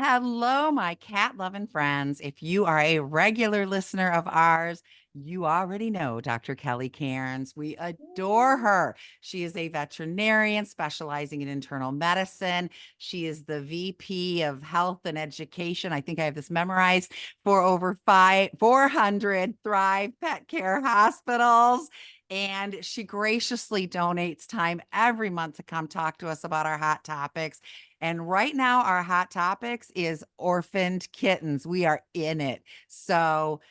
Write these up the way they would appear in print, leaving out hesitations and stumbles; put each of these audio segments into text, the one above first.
Hello, my cat loving friends. If you are a regular listener of ours, you already know Dr. Kelly Cairns. We adore her. She is a veterinarian specializing in internal medicine. She is the VP of Health and Education. I think I have this memorized for over 400 Thrive Pet Care hospitals. And she graciously donates time every month to come talk to us about our hot topics. And right now, our hot topics is orphaned kittens. We are in it. So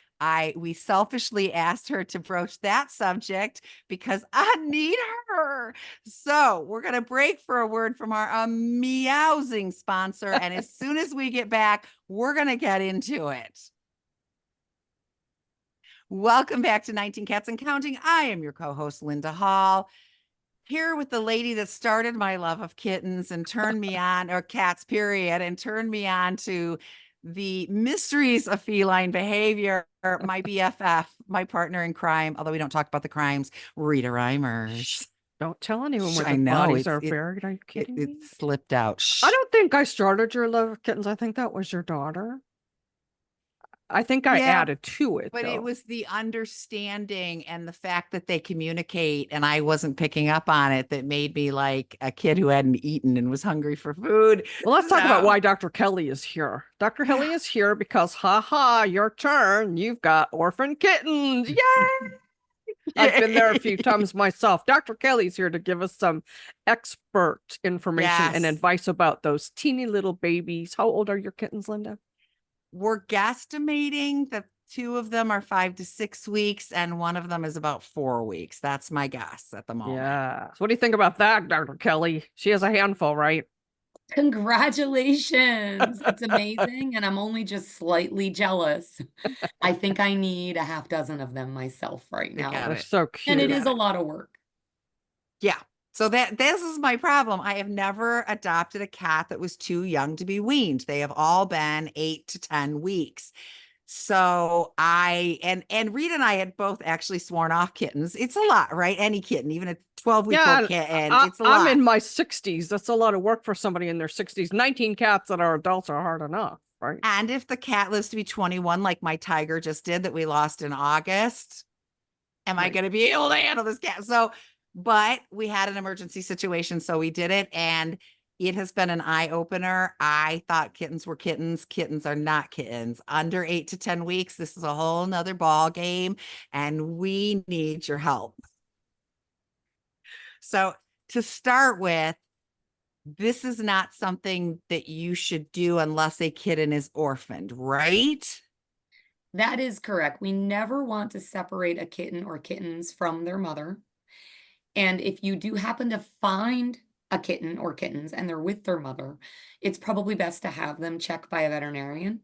we selfishly asked her to broach that subject because I need her. So we're going to break for a word from our meowsing sponsor. And as soon as we get back, we're going to get into it. Welcome back to 19 Cats and Counting. I am your co-host, Linda Hall, here with the lady that started my love of kittens and turned me on, or cats, period, and turned me on to the mysteries of feline behavior. My BFF, my partner in crime, although we don't talk about the crimes, Rita Reimers. Don't tell anyone where I the know bodies are buried. Are you kidding it me? slipped out. I Shh. don't think I started your love of kittens. I think that was your daughter. I think I Yeah, added to it, but it though. was the understanding and the fact that they communicate, and I wasn't picking up on it, that made me like a kid who hadn't eaten and was hungry for food. Well, let's talk about So, why Dr. Kelly is here. Dr. yeah. Kelly is here because, ha ha, your turn. You've got orphan kittens. Yay! I've been there a few Yay. times myself. Dr. Kelly's here to give us some expert information and Yes. advice about those teeny little babies. How old are your kittens, Linda? We're guesstimating that two of them are 5 to 6 weeks, and one of them is about 4 weeks. That's my guess at the moment. Yeah. So what do you think about that, Dr. Kelly? She has a handful, right? Congratulations. It's amazing. And I'm only just slightly jealous. I think I need a half dozen of them myself right They now. got They're it. so And They it cute. is got a it. lot of work. Yeah. So this is my problem. I have never adopted a cat that was too young to be weaned. They have all been 8 to 10 weeks. So and Rita and I had both actually sworn off kittens. It's a lot, right? Any kitten, even a 12-week-old Yeah, kitten, I, it's a I'm lot. in my 60s. That's a lot of work for somebody in their 60s. 19 cats that are adults are hard enough, right? And if the cat lives to be 21, like my tiger just did that we lost in August, am I Right. going to be able to handle this cat? So, but we had an emergency situation, so we did it. And it has been an eye opener. I thought kittens were kittens. Kittens are not kittens. Under 8 to 10 weeks, this is a whole nother ball game, and we need your help. So, to start with, this is not something that you should do unless a kitten is orphaned, right? That is correct. We never want to separate a kitten or kittens from their mother. And if you do happen to find a kitten or kittens and they're with their mother, it's probably best to have them checked by a veterinarian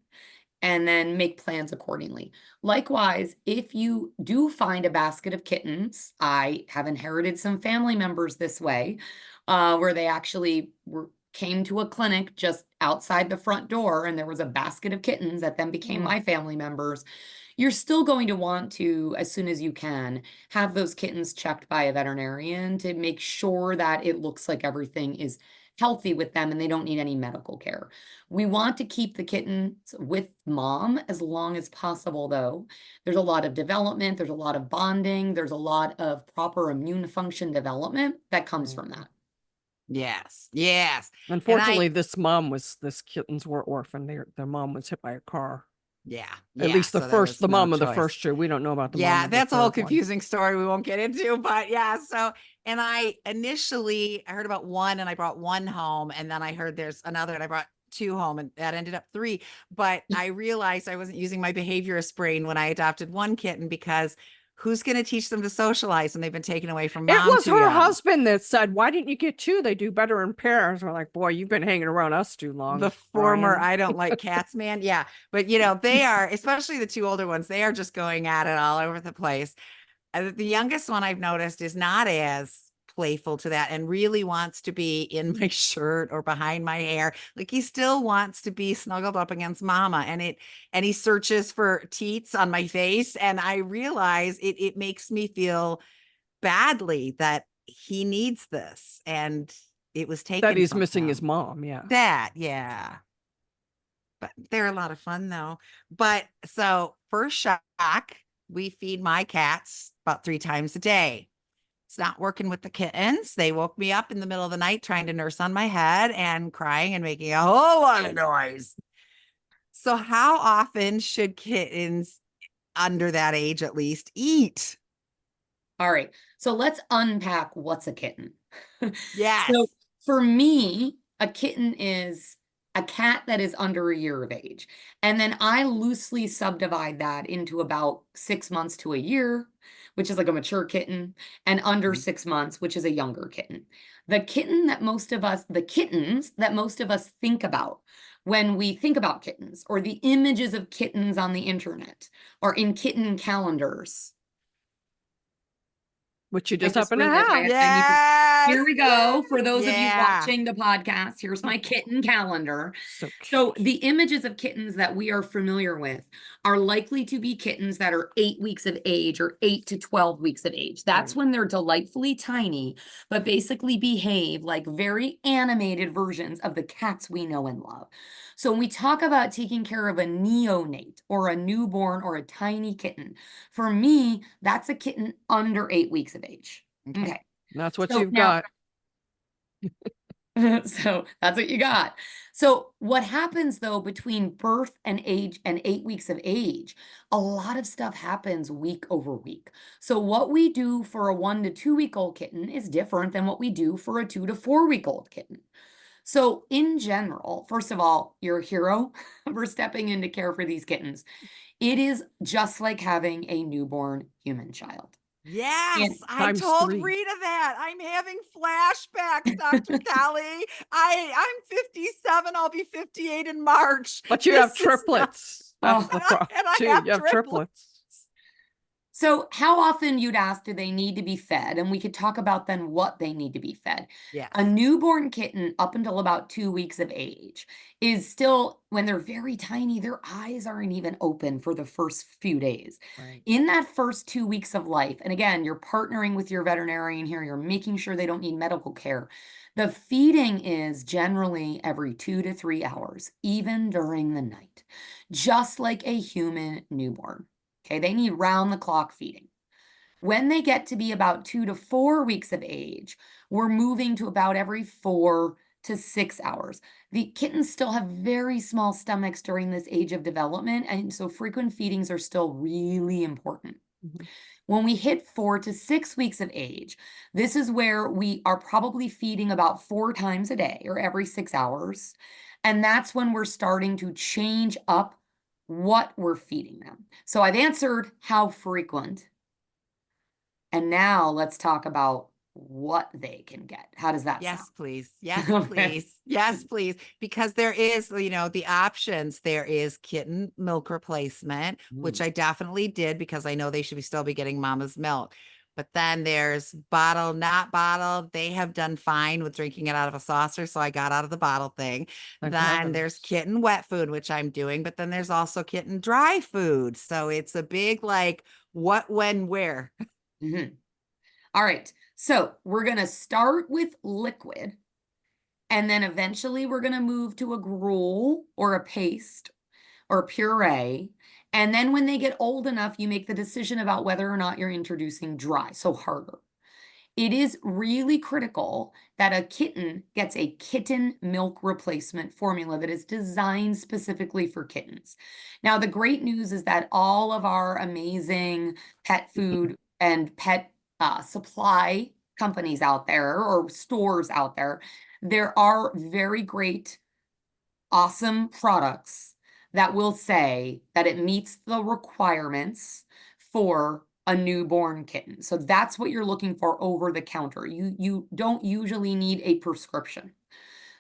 and then make plans accordingly. Likewise, if you do find a basket of kittens, I have inherited some family members this way, where they actually came to a clinic just outside the front door and there was a basket of kittens that then became Mm. my family members. You're still going to want to, as soon as you can, have those kittens checked by a veterinarian to make sure that it looks like everything is healthy with them and they don't need any medical care. We want to keep the kittens with mom as long as possible, though. There's a lot of development, there's a lot of bonding, there's a lot of proper immune function development that comes from that. Yes, yes. And Unfortunately, this kittens were orphaned. Their mom was hit by a car. yeah, At yeah. least So there the was no mom of the choice. first two. We don't know about the mom Yeah, of the that's a whole third one. confusing story we won't get into, but yeah. So, and I heard about one and I brought one home, and then I heard there's another and I brought two home, and that ended up three. But I realized I wasn't using my behaviorist brain when I adopted one kitten, because who's going to teach them to socialize when they've been taken away from It mom was too her young? husband that said, "Why didn't you get two? They do better in pairs." We're like, "Boy, you've been hanging around us too The long, former Brian." I don't like cats man. Yeah. But they are, especially the two older ones, they are just going at it all over the place. The youngest one I've noticed is not as playful to that and really wants to be in my shirt or behind my hair. Like, he still wants to be snuggled up against mama, and he searches for teats on my face. And I realize it makes me feel badly that he needs this, and it was That taken he's from missing his him. mom. Yeah. That, yeah. but they're a lot of fun though. But so first shock, we feed my cats about 3 times a day. It's not working with the kittens. They woke me up in the middle of the night trying to nurse on my head and crying and making a whole lot of noise. So how often should kittens under that age at least eat? All right. So let's unpack what's a kitten. Yes. So for me, a kitten is a cat that is under a year of age. And then I loosely subdivide that into about 6 months to a year, which is like a mature kitten, and under Mhm. 6 months, which is a younger kitten. The kittens that most of us think about when we think about kittens, or the images of kittens on the internet or in kitten calendars. Which you I just just happen to realized have. I need to. Here Yes. we go. For those of you Yeah. watching the podcast, here's my kitten calendar. So So cute. the images of kittens that we are familiar with are likely to be kittens that are 8 weeks of age or 8 to 12 weeks of age. That's Right. when they're delightfully tiny, but basically behave like very animated versions of the cats we know and love. So when we talk about taking care of a neonate or a newborn or a tiny kitten, for me, that's a kitten under 8 weeks of age. Okay. Okay. That's what So you've now, got. so that's what you got. So what happens though between birth and age and 8 weeks of age, a lot of stuff happens week over week. So what we do for a 1 to 2 week old kitten is different than what we do for a 2 to 4 week old kitten. So in general, first of all, you're a hero for stepping in to care for these kittens. It is just like having a newborn human child. Yes, I Times told 3. Rita that. I'm having flashbacks, Dr. Kelly. I'm 57. I'll be 58 in March. But you have This is not- triplets. That's Oh. the problem. and I Too. have You have triplets. So how often, you'd ask, do they need to be fed? And we could talk about then what they need to be fed. Yes. A newborn kitten up until about 2 weeks of age is still, when they're very tiny, their eyes aren't even open for the first few days. Right. In that first 2 weeks of life, and again, you're partnering with your veterinarian here, you're making sure they don't need medical care. The feeding is generally every 2 to 3 hours, even during the night, just like a human newborn. Okay, they need round the clock feeding. When they get to be about 2 to 4 weeks of age, we're moving to about every 4 to 6 hours. The kittens still have very small stomachs during this age of development, and so frequent feedings are still really important. Mhm. When we hit 4 to 6 weeks of age, this is where we are probably feeding about 4 times a day or every 6 hours. And that's when we're starting to change up what we're feeding them. So I've answered how frequent. And now let's talk about what they can get. How does that Yes, sound? please. Yes, Okay. please. Yes, please. Because there is, the options. There is kitten milk replacement, which I definitely did because I know they should still be getting mama's milk. But then there's bottle, not bottle. They have done fine with drinking it out of a saucer. So I got out of the bottle thing. Thank Then there's heavens. kitten wet food, which I'm doing. But then there's also kitten dry food. So it's a big what, when, where. Mhm. All right. So we're going to start with liquid. And then eventually we're going to move to a gruel or a paste or puree. And then when they get old enough, you make the decision about whether or not you're introducing dry, so harder. It is really critical that a kitten gets a kitten milk replacement formula that is designed specifically for kittens. Now, the great news is that all of our amazing pet food and pet supply companies out there, or stores out there are very great, awesome products that will say that it meets the requirements for a newborn kitten. So that's what you're looking for over the counter. You don't usually need a prescription.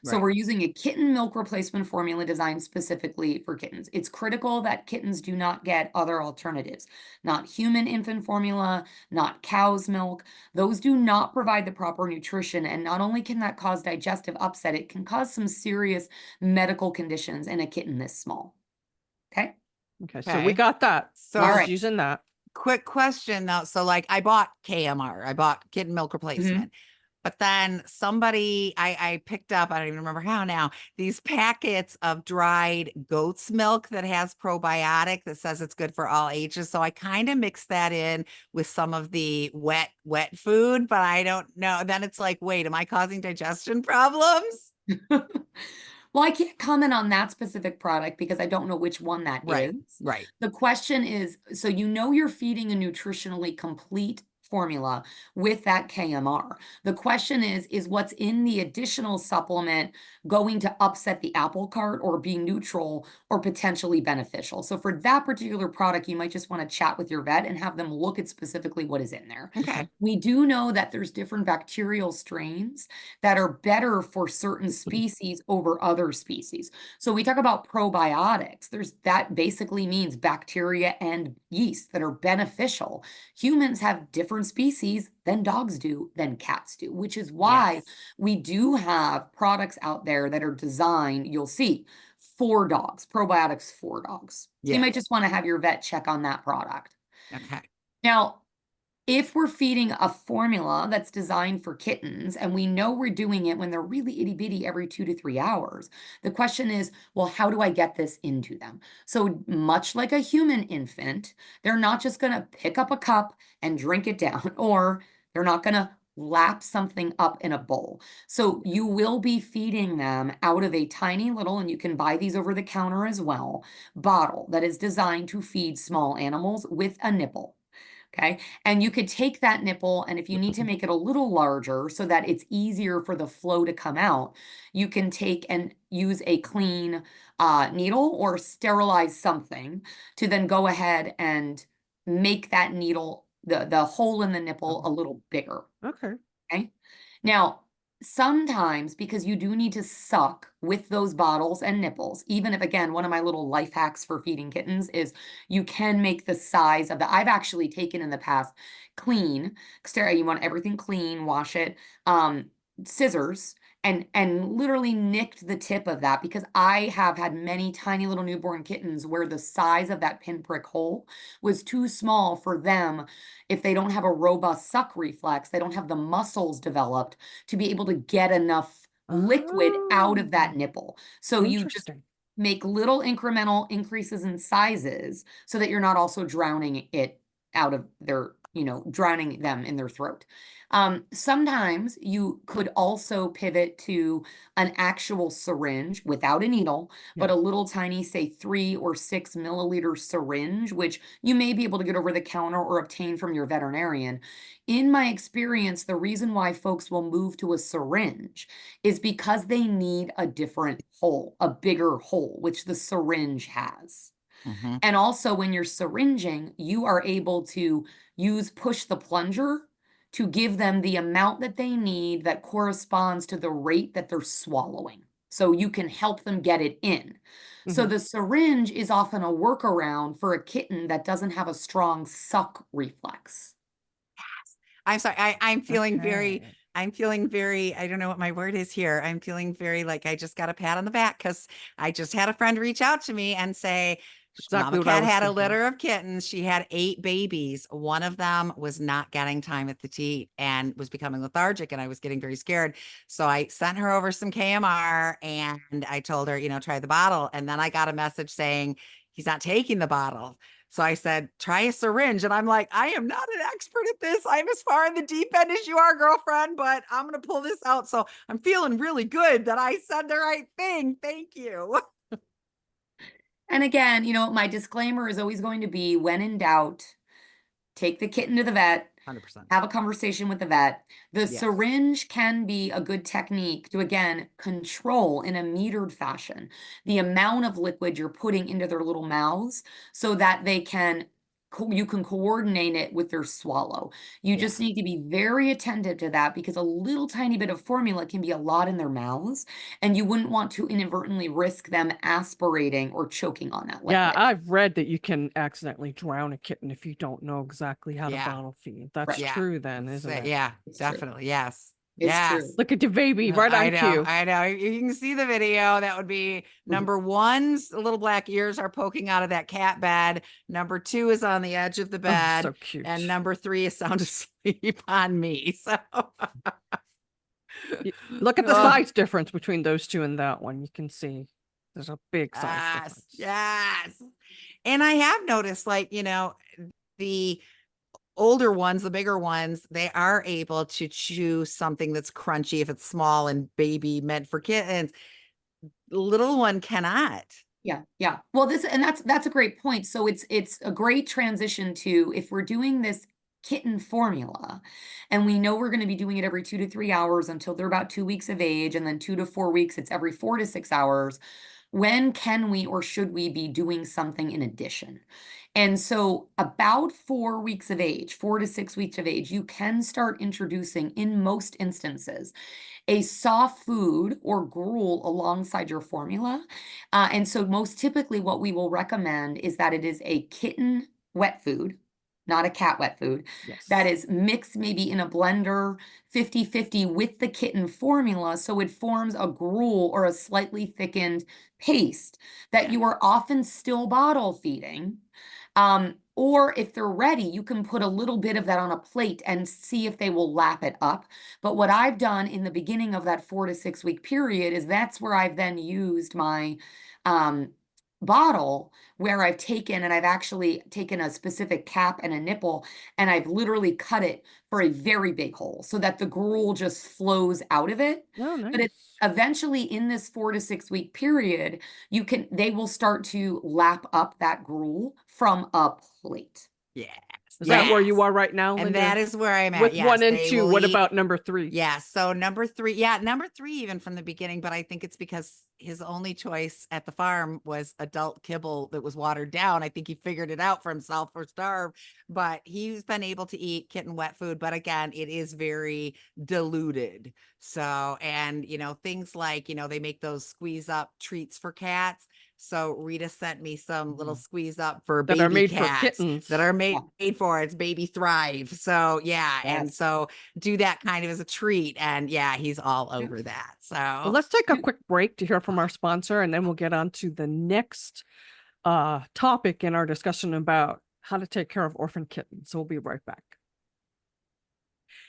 So Right. we're using a kitten milk replacement formula designed specifically for kittens. It's critical that kittens do not get other alternatives, not human infant formula, not cow's milk. Those do not provide the proper nutrition. And not only can that cause digestive upset, it can cause some serious medical conditions in a kitten this small. Okay. Okay, so we got that. So All We're right. using that. quick question though. So I bought KMR, I bought kitten milk replacement. But then somebody, I picked up, I don't even remember how now, these packets of dried goat's milk that has probiotic that says it's good for all ages. So I kind of mixed that in with some of the wet food, but I don't know. Then it's like, wait, am I causing digestion problems? Well, I can't comment on that specific product because I don't know which one that Right, is. right. The question is, so you know you're feeding a nutritionally complete formula with that KMR. The question is what's in the additional supplement going to upset the apple cart or be neutral or potentially beneficial? So for that particular product, you might just want to chat with your vet and have them look at specifically what is in there. Okay. We do know that there's different bacterial strains that are better for certain species over other species. So we talk about probiotics. That basically means bacteria and yeast that are beneficial. Humans have different species than dogs do, than cats do, which is why Yes. we do have products out there that are designed, you'll see, for dogs, probiotics for dogs. So you Yeah. might just want to have your vet check on that product. Okay. Now, if we're feeding a formula that's designed for kittens and we know we're doing it when they're really itty bitty every 2 to 3 hours, the question is, well, how do I get this into them? So much like a human infant, they're not just going to pick up a cup and drink it down, or they're not going to lap something up in a bowl. So you will be feeding them out of a tiny little, and you can buy these over the counter as well, bottle that is designed to feed small animals with a nipple. Okay. And you could take that nipple, and if you need to make it a little larger so that it's easier for the flow to come out, you can take and use a clean needle or sterilize something to then go ahead and make that needle, the hole in the nipple, a little bigger. Okay. Okay. Now, sometimes because you do need to suck with those bottles and nipples, even if, again, one of my little life hacks for feeding kittens is you can make the size of I've actually taken in the past clean, you want everything clean, wash it, scissors, and literally nicked the tip of that, because I have had many tiny little newborn kittens where the size of that pinprick hole was too small for them. If they don't have a robust suck reflex, they don't have the muscles developed to be able to get enough liquid out of that nipple. So you just Interesting. make little incremental increases in sizes so that you're not also drowning it out of their, drowning them in their throat. Sometimes you could also pivot to an actual syringe without a needle, but a little tiny, say 3 or 6 milliliter syringe, which you may be able to get over the counter or obtain from your veterinarian. In my experience, the reason why folks will move to a syringe is because they need a different hole, a bigger hole, which the syringe has. Mhm. And also, when you're syringing, you are able to push the plunger to give them the amount that they need that corresponds to the rate that they're swallowing. So you can help them get it in. So Mhm. the syringe is often a workaround for a kitten that doesn't have a strong suck reflex. I'm sorry. I'm feeling very, Okay. I'm feeling very, I don't know what my word is here. I'm feeling very like I just got a pat on the back because I just had a friend reach out to me and say, Exactly Mama what I Cat was had a thinking. litter of kittens. She had 8 babies. One of them was not getting time at the teat and was becoming lethargic, and I was getting very scared. So I sent her over some KMR and I told her, try the bottle. And then I got a message saying he's not taking the bottle. So I said, try a syringe. And I'm like, I am not an expert at this. I'm as far in the deep end as you are, girlfriend, but I'm going to pull this out. So I'm feeling really good that I said the right thing. Thank you. And again, my disclaimer is always going to be, when in doubt, take the kitten to the vet, 100%. have a conversation with the vet. The Yes. syringe can be a good technique to, again, control in a metered fashion the amount of liquid you're putting into their little mouths so that you can coordinate it with their swallow. You just Yeah. need to be very attentive to that, because a little tiny bit of formula can be a lot in their mouths, and you wouldn't want to inadvertently risk them aspirating or choking on that Yeah, liquid. I've read that you can accidentally drown a kitten if you don't know exactly how to Yeah. bottle feed. That's Right. Yeah. true then, isn't it? Yeah, It's true. definitely. Yes. It's Yes. true. Look at the baby right I on know. cue. I know. You can see the video. That would be number 1's little black ears are poking out of that cat bed. Number 2 is on the edge of the Oh, bed. so cute. And number 3 is sound asleep on me. So Look at the Oh, size difference between those two and that one. You can see there's a big size yes, difference. yes. And I have noticed, like, the older ones, the bigger ones, they are able to chew something that's crunchy if it's small and baby meant for kittens. Little one cannot. Yeah, yeah. Well, that's a great point. So it's a great transition to, if we're doing this kitten formula, and we know we're going to be doing it every 2 to 3 hours until they're about 2 weeks of age, and then 2 to 4 weeks, it's every 4 to 6 hours. When can we or should we be doing something in addition? And so about 4 weeks of age, 4 to 6 weeks of age, you can start introducing, in most instances, a soft food or gruel alongside your formula. And so most typically what we will recommend is that it is a kitten wet food, not a cat wet food, that Yes. is mixed maybe in a blender 50-50 with the kitten formula. So it forms a gruel or a slightly thickened paste that you Yes. are often still bottle feeding. Or if they're ready, you can put a little bit of that on a plate and see if they will lap it up. But what I've done in the beginning of that 4 to 6 week period is that's where I've then used my um, bottle, where I've actually taken a specific cap and a nipple, and I've literally cut it for a very big hole so that the gruel just flows out of it. Oh, But nice. eventually in this 4 to 6 week period, they will start to lap up that gruel from a plate. Yes. Is that where Yes. you are right now, And Linda? that is where I'm at. With Yes, 1 and they 2. will What eat. about number 3? Yeah. So number 3, number 3, even from the beginning, but I think it's because his only choice at the farm was adult kibble that was watered down. I think he figured it out for himself or starve, but he's been able to eat kitten wet food. But again, it is very diluted. So, and things like, they make those squeeze up treats for cats. So Rita sent me some little squeeze up for That are baby made for cats kittens. that are made for it's Baby Thrive. So yeah, and Yes. so do that kind of as a treat, and yeah, he's all over that. Well, So let's take a quick break to hear from our sponsor, and then we'll get on to the next topic in our discussion about how to take care of orphan kittens. So we'll be right back.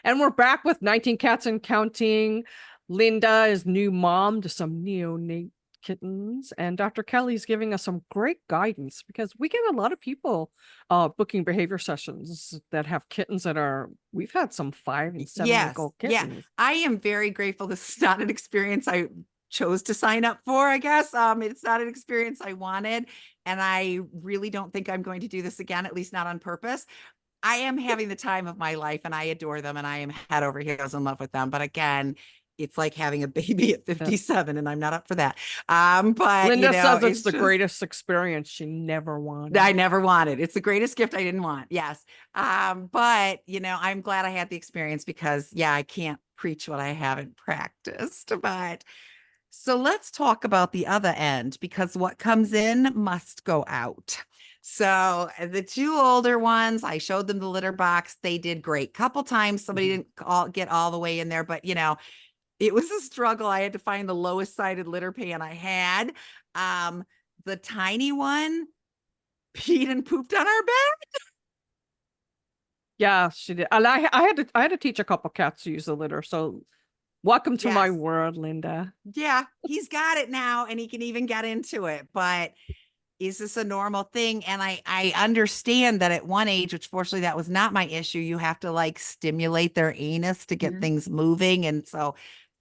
And we're back with 19 Cats and Counting. Linda is new mom to some neonate kittens, and Dr. Kelly's giving us some great guidance, because we get a lot of people booking behavior sessions that have kittens we've had some 5 and 7-week-old kittens. yeah, I am very grateful. This is not an experience I chose to sign up for, I guess. It's not an experience I wanted, and I really don't think I'm going to do this again, at least not on purpose. I am having the time of my life, and I adore them, and I am head over heels in love with them. But again, it's like having a baby at 57, and I'm not up for that. But Linda says it's the just greatest experience she never wanted. I never wanted. It's the greatest gift I didn't want. Yes. But I'm glad I had the experience, because yeah, I can't preach what I haven't practiced. But so let's talk about the other end, because what comes in must go out. So the 2 older ones, I showed them the litter box. They did great. Couple times somebody didn't get all the way in there, but it was a struggle. I had to find the lowest sided litter pan I had. The tiny one peed and pooped on our bed. Yeah, she did. And I had to teach a couple cats to use the litter. So welcome to my Yes. world, Linda. Yeah, he's got it now, and he can even get into it. But is this a normal thing? And I understand that at one age, which fortunately that was not my issue, you have to like stimulate their anus to get things moving. And so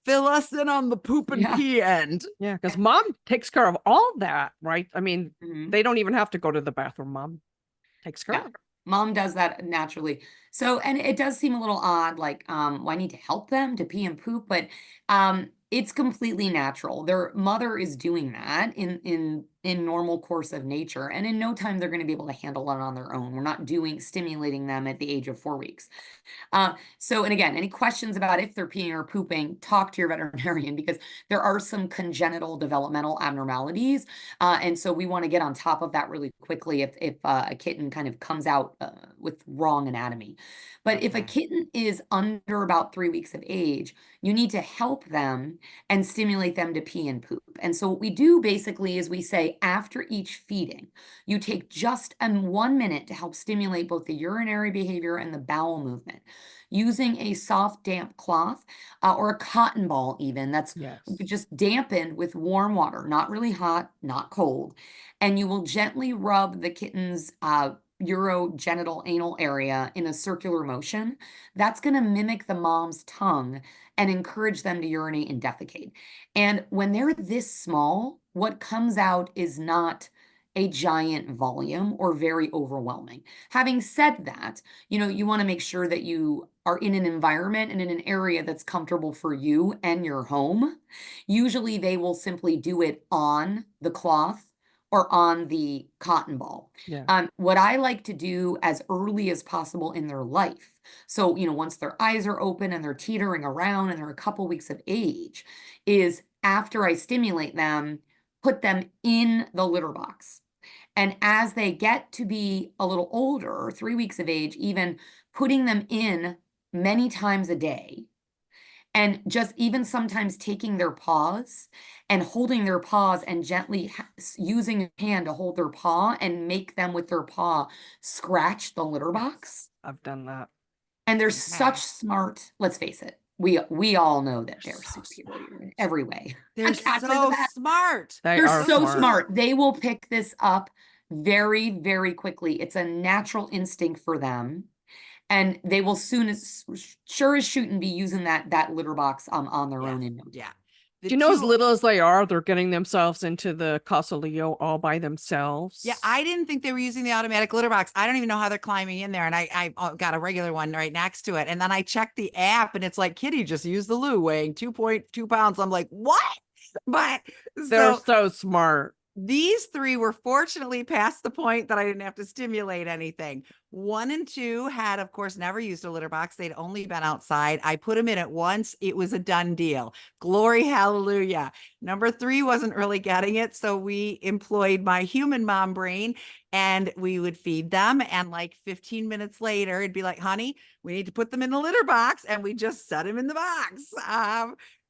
fill us in on the poop and pee end. Yeah, because mom takes care of all that, right? I mean, they don't even have to go to the bathroom. Mom takes care of it. Mom does that naturally. So, and it does seem a little odd, like, well, I need to help them to pee and poop, but it's completely natural. Their mother is doing that in normal course of nature, and in no time they're going to be able to handle it on their own. We're not stimulating them at the age of 4 weeks. And again, any questions about if they're peeing or pooping, talk to your veterinarian, because there are some congenital developmental abnormalities. And so we want to get on top of that really quickly if a kitten kind of comes out with wrong anatomy. But if a kitten is under about 3 weeks of age, you need to help them and stimulate them to pee and poop. poop. And so what we do basically is we say after each feeding, you take just 1 minute to help stimulate both the urinary behavior and the bowel movement using a soft, damp cloth or a cotton ball even that's Yes. just dampened with warm water, not really hot, not cold. And you will gently rub the kitten's urogenital anal area in a circular motion. That's going to mimic the mom's tongue and encourage them to urinate and defecate. And when they're this small, what comes out is not a giant volume or very overwhelming. Having said that, you want to make sure that you are in an environment and in an area that's comfortable for you and your home. Usually they will simply do it on the cloth or on the cotton ball. Yeah. What I like to do as early as possible in their life. So, once their eyes are open and they're teetering around and they're a couple weeks of age, is after I stimulate them, put them in the litter box. And as they get to be a little older, 3 weeks of age, even putting them in many times a day, and just even sometimes taking their paws and holding their paws and gently using your hand to hold their paw and make them with their paw scratch the litter box. I've done that. And they're Okay. such smart, let's face it. We all know that they're so superior in every way. They're Cats are the so best. smart. They are They're so smart. smart. They will pick this up very, very quickly. It's a natural instinct for them. And they will soon as sure as shooting be using that litter box on their own in no time. Yeah. Do you know, as little as they are, they're getting themselves into the Casa Leo all by themselves. Yeah, I didn't think they were using the automatic litter box. I don't even know how they're climbing in there. And I got a regular one right next to it. And then I checked the app and it's like, Kitty, just use the loo weighing 2.2 pounds. I'm like, what? But They're so smart. These 3 were fortunately past the point that I didn't have to stimulate anything. 1 and 2 had, of course, never used a litter box. They'd only been outside. I put them in at once. It was a done deal. Glory, hallelujah. Number 3 wasn't really getting it. So we employed my human mom brain and we would feed them. And like 15 minutes later, it'd be like, honey, we need to put them in the litter box. And we just set them in the box.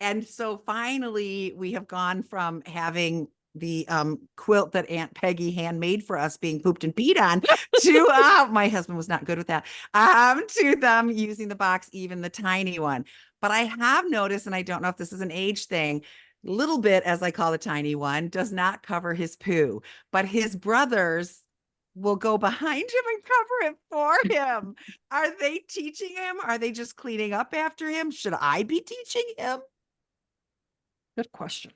And so finally, we have gone from having the quilt that Aunt Peggy handmade for us being pooped and peed on to my husband was not good with that, to them using the box, even the tiny one. But I have noticed, and I don't know if this is an age thing, little bit, as I call the tiny one, does not cover his poo, but his brothers will go behind him and cover it for him. Are they teaching him? Are they just cleaning up after him? Should I be teaching him? Good question.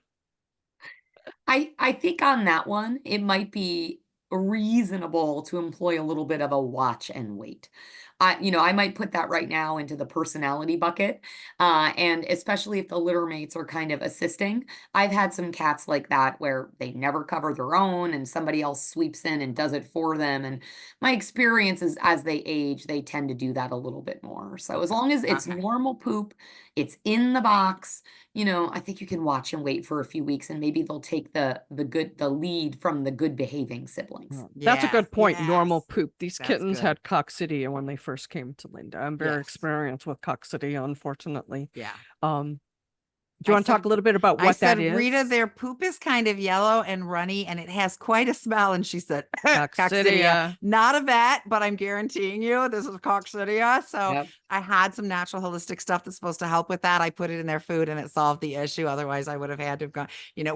I think on that one, it might be reasonable to employ a little bit of a watch and wait. I might put that right now into the personality bucket. And especially if the litter mates are kind of assisting. I've had some cats like that where they never cover their own and somebody else sweeps in and does it for them. And my experience is as they age, they tend to do that a little bit more. So as long as it's normal poop, it's in the box, I think you can watch and wait for a few weeks and maybe they'll take the lead from the good behaving siblings. That's a good point. Yes. Normal poop. These That's kittens good. had coccidia when they first came to Linda. I'm very Yes. experienced with coccidia, unfortunately. Yeah. Do you want to talk a little bit about what that is? Rita, their poop is kind of yellow and runny and it has quite a smell. And she said, Coccidia. Not a vet, but I'm guaranteeing you this is coccidia. So Yep. I had some natural holistic stuff that's supposed to help with that. I put it in their food and it solved the issue. Otherwise I would have had to have gone,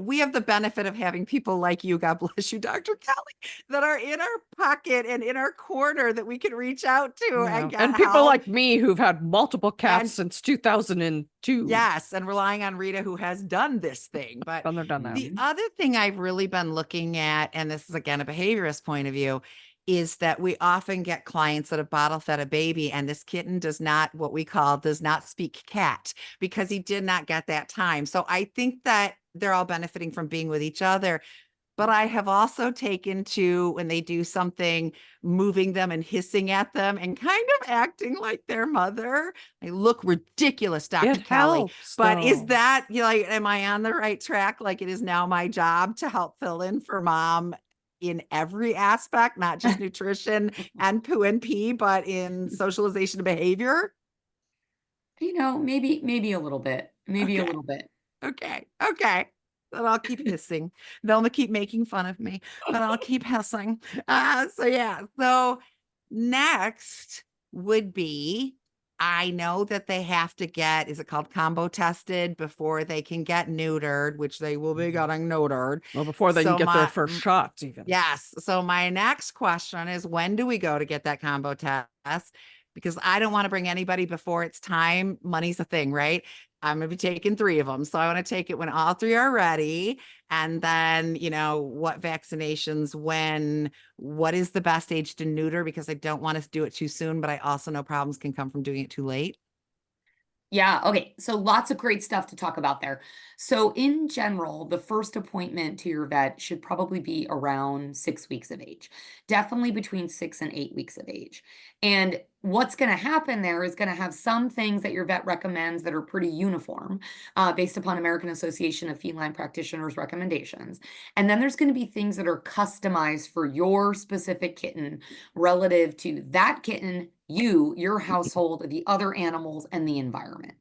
we have the benefit of having people like you, God bless you, Dr. Kelly, that are in our pocket and in our corner that we can reach out to and get and people help. like me who've had multiple cats since 2002. Yes, and relying on Rita, who has done this thing. But the other thing I've really been looking at, and this is again a behaviorist point of view, is that we often get clients that have bottle fed a baby and this kitten does not speak cat because he did not get that time. So I think that they're all benefiting from being with each other. But I have also taken to when they do something, moving them and hissing at them and kind of acting like their mother. They look ridiculous, Dr. Kelly. Helps, but is though. that, am I on the right track? Like it is now my job to help fill in for mom in every aspect, not just nutrition and poo and pee, but in socialization and behavior? Maybe a little bit. Maybe a little bit. Okay. But I'll keep hissing. They'll keep making fun of me, but I'll keep hissing. So yeah. So next would be, I know that they have to get, is it called combo tested before they can get neutered, which they will be getting neutered. Well, before they can So get their first shots even. yes. So my next question is, when do we go to get that combo test? Because I don't want to bring anybody before it's time. Money's a thing, right? I'm going to be taking 3 of them. So I want to take it when all 3 are ready. And then, what vaccinations, when, what is the best age to neuter? Because I don't want to do it too soon, but I also know problems can come from doing it too late. Yeah, okay. So lots of great stuff to talk about there. So in general, the first appointment to your vet should probably be around 6 weeks of age. Definitely between 6 and 8 weeks of age. And what's going to happen there is going to have some things that your vet recommends that are pretty uniform, based upon American Association of Feline Practitioners recommendations. And then there's going to be things that are customized for your specific kitten relative to that kitten, you, your household, the other animals, and the environment.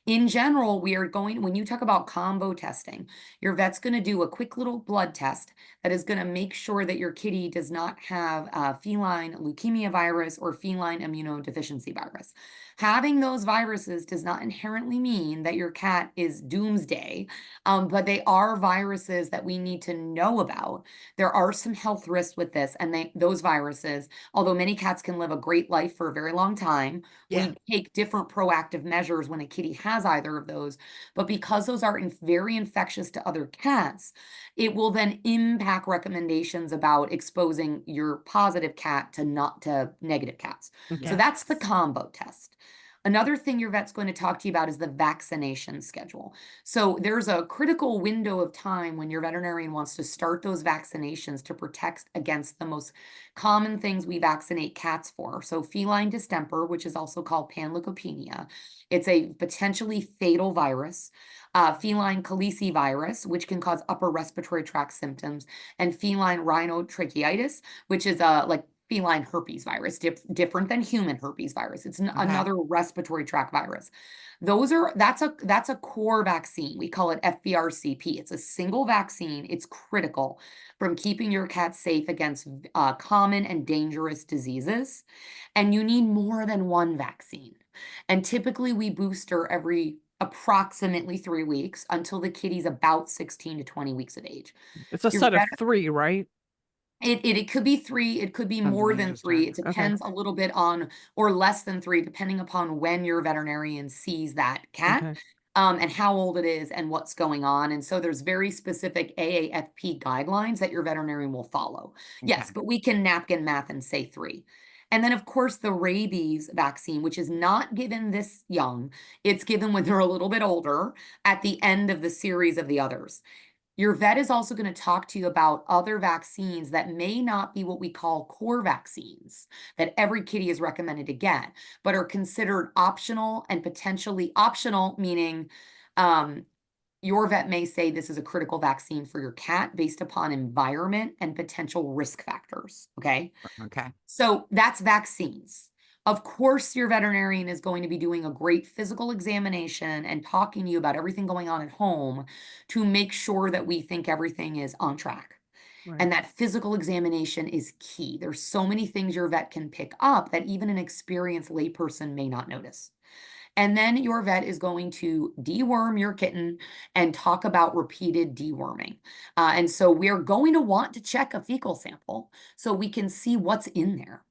In general, when you talk about combo testing, your vet's going to do a quick little blood test that is going to make sure that your kitty does not have feline leukemia virus or feline immunodeficiency virus. Having those viruses does not inherently mean that your cat is doomsday, but they are viruses that we need to know about. There are some health risks with this, and those viruses, although many cats can live a great life for a very long time, Yeah. we take different proactive measures when a kitty has either of those. But because those are very infectious to other cats, it will then impact recommendations about exposing your positive cat to negative cats. So that's the combo test. Another thing your vet's going to talk to you about is the vaccination schedule. So there's a critical window of time when your veterinarian wants to start those vaccinations to protect against the most common things we vaccinate cats for. So feline distemper, which is also called panleukopenia. It's a potentially fatal virus. Feline calicivirus, which can cause upper respiratory tract symptoms, and feline rhinotracheitis, which is like feline herpes virus, different than human herpes virus. It's another respiratory tract virus. That's a core vaccine. We call it FVRCP. It's a single vaccine. It's critical from keeping your cat safe against common and dangerous diseases. And you need more than one vaccine. And typically we booster every approximately 3 weeks until the kitty's about 16 to 20 weeks of age. It's a set of 3, right? It could be 3, it could be more than 3. It depends a little bit on, or less than 3, depending upon when your veterinarian sees that cat, and how old it is and what's going on. And so there's very specific AAFP guidelines that your veterinarian will follow. Yes, but we can napkin math and say 3. And then, of course, the rabies vaccine, which is not given this young, it's given when they're a little bit older at the end of the series of the others. Your vet is also going to talk to you about other vaccines that may not be what we call core vaccines that every kitty is recommended to get, but are considered optional and potentially optional, meaning your vet may say this is a critical vaccine for your cat based upon environment and potential risk factors. Okay. So that's vaccines. Of course, your veterinarian is going to be doing a great physical examination and talking to you about everything going on at home to make sure that we think everything is on track. And that physical examination is key. There's so many things your vet can pick up that even an experienced layperson may not notice. And then your vet is going to deworm your kitten and talk about repeated deworming. And so we're going to want to check a fecal sample so we can see what's in there.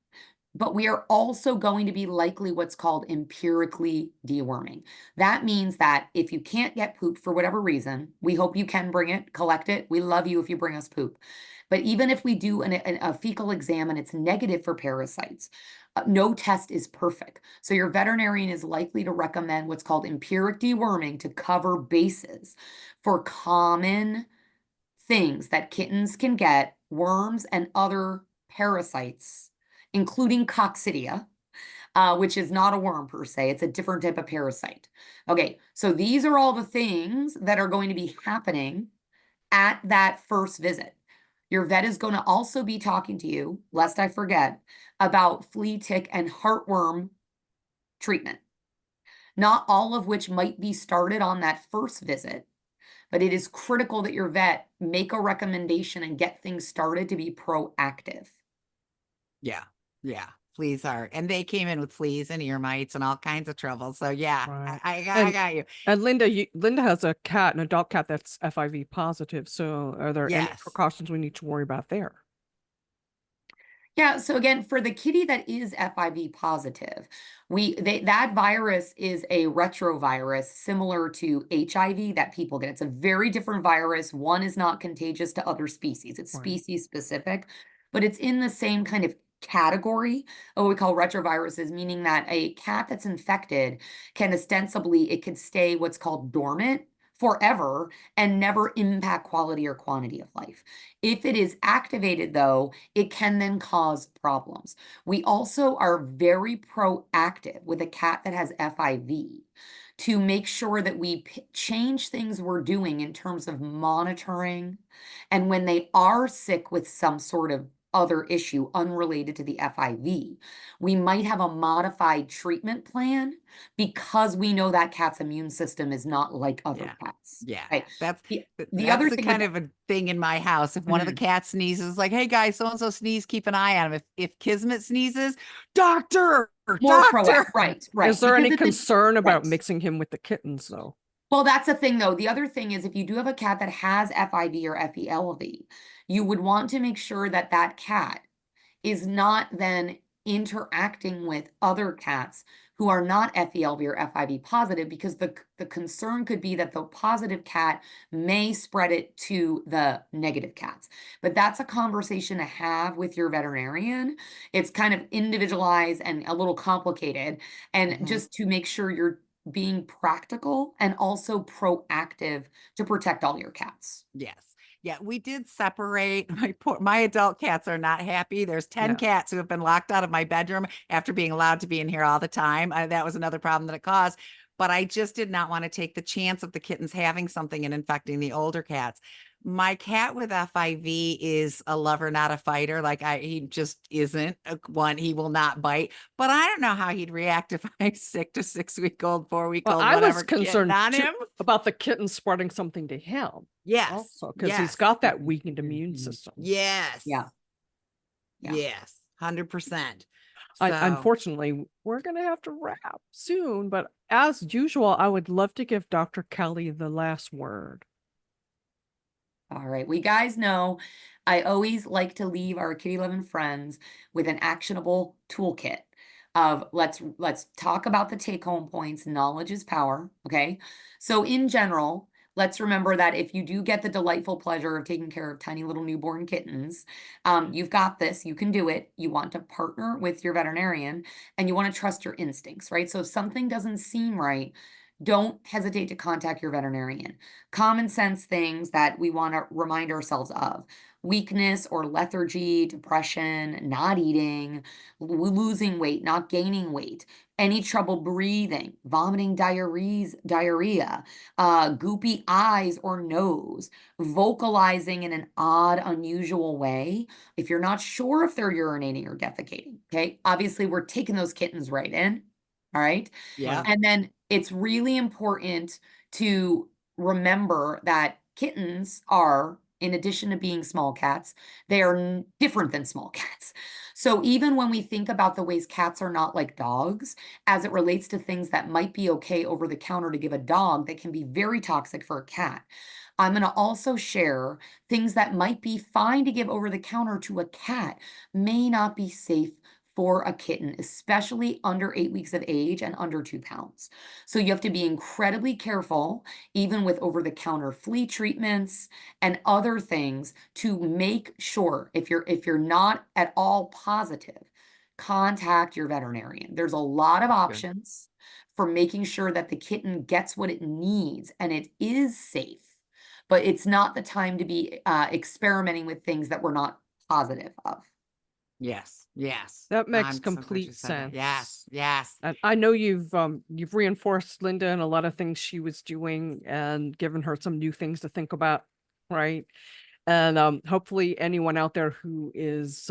But we are also going to be likely what's called empirically deworming. That means that if you can't get poop for whatever reason, we hope you can bring it, collect it. We love you if you bring us poop. But even if we do a fecal exam and it's negative for parasites, no test is perfect. So your veterinarian is likely to recommend what's called empiric deworming to cover bases for common things that kittens can get, worms and other parasites, including coccidia, which is not a worm per se. It's a different type of parasite. Okay, so these are all the things that are going to be happening at that first visit. Your vet is going to also be talking to you, lest I forget, about flea, tick, and heartworm treatment. Not all of which might be started on that first visit, but it is critical that your vet make a recommendation and get things started to be proactive. Yeah. Yeah. Fleas are, and they came in with fleas and ear mites and all kinds of trouble. So yeah, Right. I got you. And Linda has a cat, an adult cat that's FIV positive. So are there any Yes. precautions we need to worry about there? Yeah, so again, for the kitty that is FIV positive, that virus is a retrovirus similar to HIV that people get. It's a very different virus. One is not contagious to other species. It's Right. species specific, but it's in the same kind of category of what we call retroviruses, meaning that a cat that's infected can ostensibly, it could stay what's called dormant forever and never impact quality or quantity of life. If it is activated, though, it can then cause problems. We also are very proactive with a cat that has FIV to make sure that we change things we're doing in terms of monitoring. And when they are sick with some sort of other issue unrelated to the FIV, we might have a modified treatment plan because we know that cat's immune system is not like other Yeah. cats. Yeah. Right? That's The other the thing kind with of a thing in my house. If one of the cats sneezes, like, hey guys, so and so sneeze, keep an eye on him. If Kismet sneezes, doctor, more doctor. right, Is there because any it's concern about right. mixing him with the kittens, though? Well, that's a thing, though. The other thing is if you do have a cat that has FIV or FELV, you would want to make sure that that cat is not then interacting with other cats who are not FELV or FIV positive, because the concern could be that the positive cat may spread it to the negative cats. But that's a conversation to have with your veterinarian. It's kind of individualized and a little complicated. And just to make sure you're being practical and also proactive to protect all your cats. Yes. Yeah, we did separate. My adult cats are not happy. There's 10 Yeah. cats who have been locked out of my bedroom after being allowed to be in here all the time. That was another problem that it caused. But I just did not want to take the chance of the kittens having something and infecting the older cats. My cat with FIV is a lover, not a fighter. He just isn't one. He will not bite. But I don't know how he'd react if I sick to 6-week-old, 4-week-old, I whatever was kitten concerned on too him. about the kitten spreading something to him. Yes. Also, because he's got that weakened immune system. Yes. Yeah. Yes. 100%. Unfortunately, we're going to have to wrap soon, but as usual, I would love to give Dr. Kelly the last word. All right. We guys know I always like to leave our kitty loving friends with an actionable toolkit of let's talk about the take home points. Knowledge is power. Okay. So in general, let's remember that if you do get the delightful pleasure of taking care of tiny little newborn kittens, you've got this, you can do it. You want to partner with your veterinarian and you want to trust your instincts, right? So if something doesn't seem right, don't hesitate to contact your veterinarian. Common sense things that we want to remind ourselves of: weakness or lethargy, depression, not eating, losing weight, not gaining weight, any trouble breathing, vomiting, diarrhea, goopy eyes or nose, vocalizing in an odd, unusual way. If you're not sure if they're urinating or defecating, okay, obviously we're taking those kittens right in. All right. Yeah. And then it's really important to remember that kittens are, in addition to being small cats, they are different than small cats. So even when we think about the ways cats are not like dogs, as it relates to things that might be okay over the counter to give a dog that can be very toxic for a cat, I'm going to also share things that might be fine to give over the counter to a cat may not be safe for a kitten, especially under 8 weeks of age and under 2 pounds. So you have to be incredibly careful, even with over-the-counter flea treatments and other things, to make sure if you're not at all positive, contact your veterinarian. There's a lot of options for making sure that the kitten gets what it needs and it is safe, but it's not the time to be experimenting with things that we're not positive of. Yes. Yes. That makes I'm so glad you complete said that. sense. Yes. Yes. And I know you've reinforced Linda in a lot of things she was doing and given her some new things to think about, right? And hopefully anyone out there who is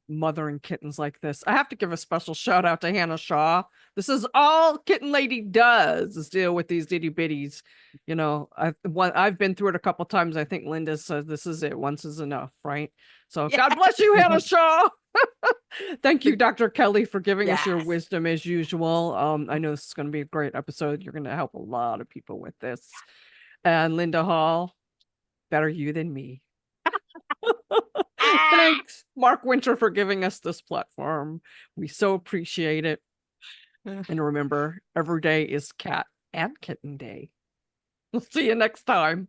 mothering kittens like this. I have to give a special shout out to Hannah Shaw. This is all Kitten Lady does, is deal with these itty bitties. You know, I've been through it a couple times. I think Linda says this is it. Once is enough, right? So Yeah. God bless you, Hannah Shaw. Thank you, Dr. Kelly, for giving us your Yes. wisdom as usual. I know this is going to be a great episode. You're going to help a lot of people with this. And Linda Hall, better you than me. Thanks, Mark Winter, for giving us this platform. We so appreciate it. And remember, every day is cat and kitten day. We'll see you next time.